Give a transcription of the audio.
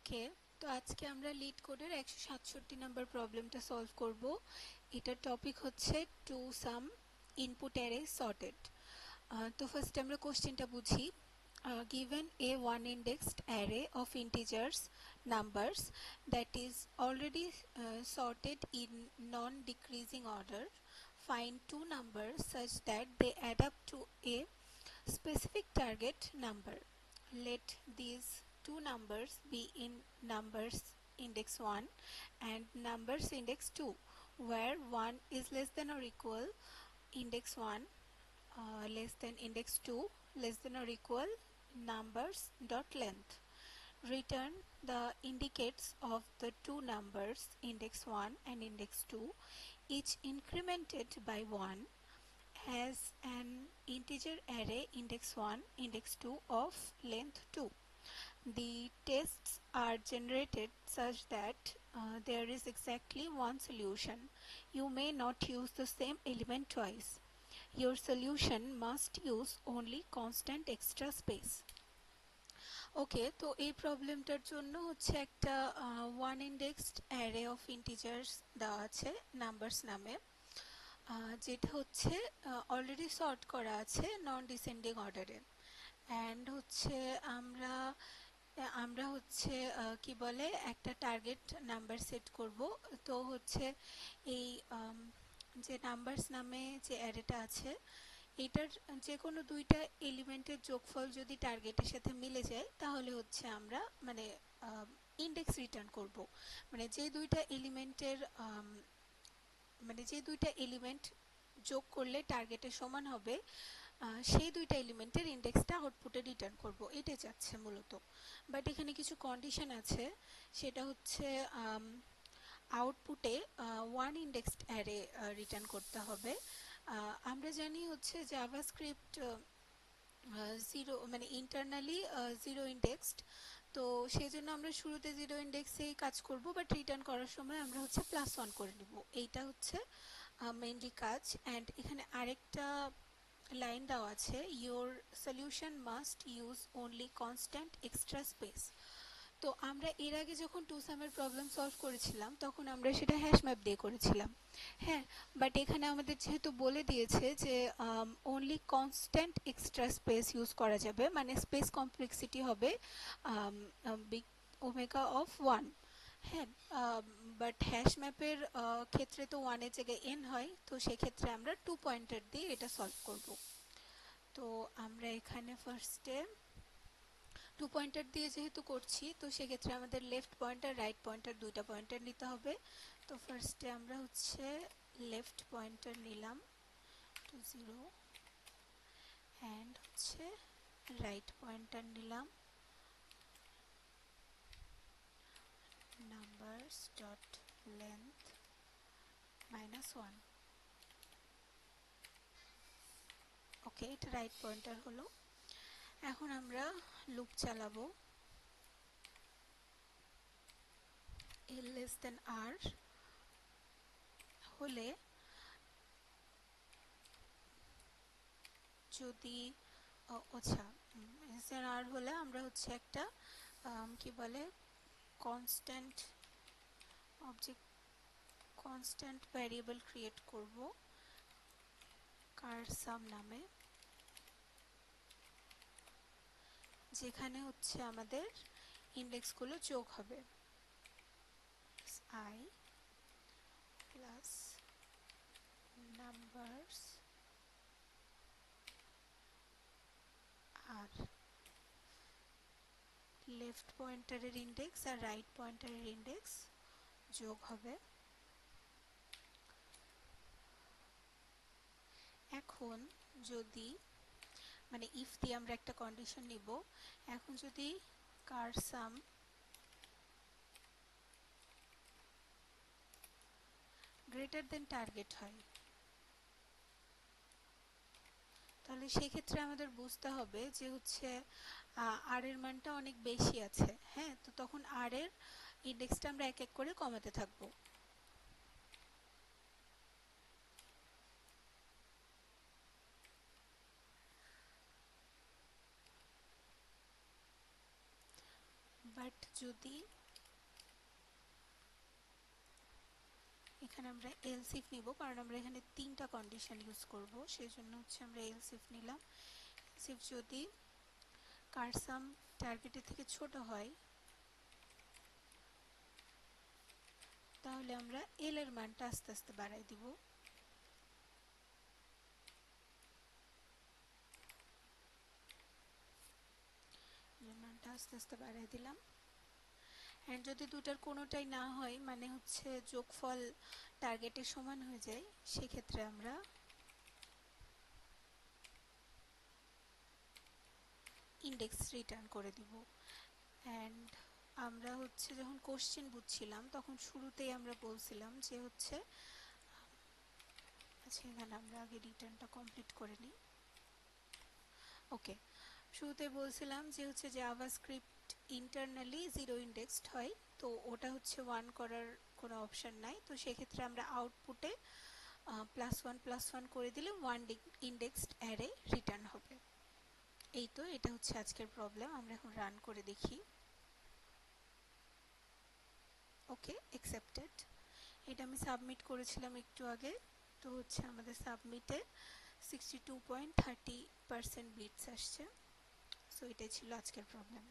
ওকে, তো আজকে আমরা লিড কোডের 167 নাম্বার প্রবলেমটা সলভ করব। এটার টপিক হচ্ছে to some input array sorted. তো ফার্স্ট আমরা কোশ্চেনটা বুঝি। Given a one indexed array of integers numbers that is already sorted in non-decreasing order, find two numbers such that they add up to a specific target number. Let these two numbers be in numbers index 1 and numbers index 2, where 1 is less than or equal index 1, less than index 2, less than or equal numbers dot length. Return the indicates of the two numbers index 1 and index 2, each incremented by 1, has an integer array index 1, index 2 of length 2. The tests are generated such that there is exactly one solution. You may not use the same element twice. Your solution must use only constant extra space. ওকে, তো এই প্রবলেমটার জন্য হচ্ছে একটা one indexed array of integers দেওয়া আছে numbers নামে, যেটা হচ্ছে অলরেডি সর্ট করা আছে নন ডিসেন্ডিং অর্ডারে। অ্যান্ড হচ্ছে আমরা আমরা হচ্ছে কি বলে একটা টার্গেট নাম্বার সেট করব। তো হচ্ছে এই যে নাম্বারস নামে যে অ্যারেটা আছে এটার যে কোনো দুইটা এলিমেন্টের যোগফল যদি টার্গেটের সাথে মিলে যায় তাহলে হচ্ছে আমরা মানে ইন্ডেক্স রিটার্ন করব। মানে যে দুইটা এলিমেন্টের এলিমেন্ট যোগ করলে টার্গেটের সমান হবে সেই দুইটা এলিমেন্টের ইন্ডেক্সটা আউটপুটে রিটার্ন করব, এটাই চাচ্ছে মূলত। বাট এখানে কিছু কন্ডিশন আছে, সেটা হচ্ছে আউটপুটে ওয়ান ইন্ডেক্সড অ্যারে রিটার্ন করতে হবে। আমরা জানি হচ্ছে জাভাস্ক্রিপ্ট জিরো মানে ইন্টারনালি জিরো ইন্ডেক্সড, তো সেই জন্য আমরা শুরুতে জিরো ইন্ডেক্সেই কাজ করব, বাট রিটার্ন করার সময় আমরা হচ্ছে +1 করে নিব। এইটা হচ্ছে মেইনলি কাজ। অ্যান্ড এখানে আরেকটা লাইন দেওয়া আছে, your solution must use only constant extra space. তো আমরা এর আগে যখন টু সামের প্রবলেম সলভ করেছিলাম তখন আমরা সেটা হ্যাশ ম্যাপ দিয়ে করেছিলাম। হ্যাঁ, বাট এখানে আমাদের যেহেতু বলে দিয়েছে যে only constant extra space use করা যাবে, মানে স্পেস কমপ্লেক্সিটি হবে বিগ ওমেগা অফ 1। হ্যাঁ, বাট হ্যাশ ম্যাপের ক্ষেত্রে তো 1-এর জায়গায় n হয়, তো সেক্ষেত্রে আমরা 2 পয়েন্টার দিয়ে এটা সলভ করব। তো আমরা এখানে ফার্স্টে 2 পয়েন্টার দিয়ে যেহেতু করছি, তো সেক্ষেত্রে আমাদের লেফট পয়েন্টার রাইট পয়েন্টার দুইটা পয়েন্টার নিতে হবে। তো ফার্স্টে আমরা হচ্ছে লেফট পয়েন্টার নিলাম টু 0, অ্যান্ড হচ্ছে রাইট পয়েন্টার নিলাম নাম্বারস ডট লেন্থ -1। ওকে, এটা রাইট পয়েন্টার হলো। এখন আমরা লুপ চালাবো। l লেস দেন r হলে যদি আচ্ছা লেস দেন r হলে আমরা হচ্ছে একটা কি বলে constant object constant variable create করব কারসাম নামে, যেখানে হচ্ছে আমাদের ইন্ডেক্সগুলো যোগ হবে i প্লাস নাম্বারস আর লেফট পয়েন্টারের ইন্ডেক্স আর রাইট পয়েন্টারের ইন্ডেক্স যোগ হবে। এখন যদি মানে ইফ দিয়ে আমরা একটা কন্ডিশন নিব, এখন যদি কারসাম গ্রেটার দেন টার্গেট হয় তাহলে সেক্ষেত্রে আমাদের বুঝতে হবে যে হচ্ছে আর এর মানটা অনেক বেশি আছে। হ্যাঁ, তো তখন আর এর ইন্ডেক্সটা আমরা এক এক করে কমাতে থাকবো। বাট যদি এখানে আমরা এলস ইফ নিব, কারণ আমরা এখানে তিনটা কন্ডিশন ইউজ করব, সেই জন্য হচ্ছে আমরা এলস ইফ নিলাম। এলস ইফ যদি কার সাম টার্গেটের থেকে ছোট হয় তাহলে আমরা এল এর মানটা আস্তে আস্তে বাড়াই দিব। মানটা আস্তে আস্তে বাড়াই দিলাম। এন্ড যদি দুটার কোনোটাই না হয়, মানে হচ্ছে যোগফল টার্গেটের সমান হয়ে যায়, সেক্ষেত্রে আমরা ইন্ডেক্স রিটার্ন করে দিব। এন্ড আমরা হচ্ছে যখন কোশ্চেন বুঝছিলাম তখন শুরুতেই আমরা বলছিলাম যে হচ্ছে, আচ্ছা এখানে আমরা আগে রিটার্নটা কমপ্লিট করে নিই। ওকে, শুরুতে বলছিলাম যে হচ্ছে জাভাস্ক্রিপ্ট ইন্টারনালি জিরো ইন্ডেক্সড হয়, তো ওটা হচ্ছে 1 করার কোনো অপশন নাই, তো সেক্ষেত্রে আমরা আউটপুটে +1 করে দিলে 1 ইন্ডেক্সড অ্যারে রিটার্ন হবে। এই তো, এটা হচ্ছে আজকের প্রবলেম। আমরা এখন রান করে দেখি। ওকে, অ্যাকসেপ্টেড। এটা আমি সাবমিট করেছিলাম একটু আগে, তো হচ্ছে আমাদের সাবমিটে 62.30% বিটস আসছে। সো এটাই ছিল আজকের প্রবলেম।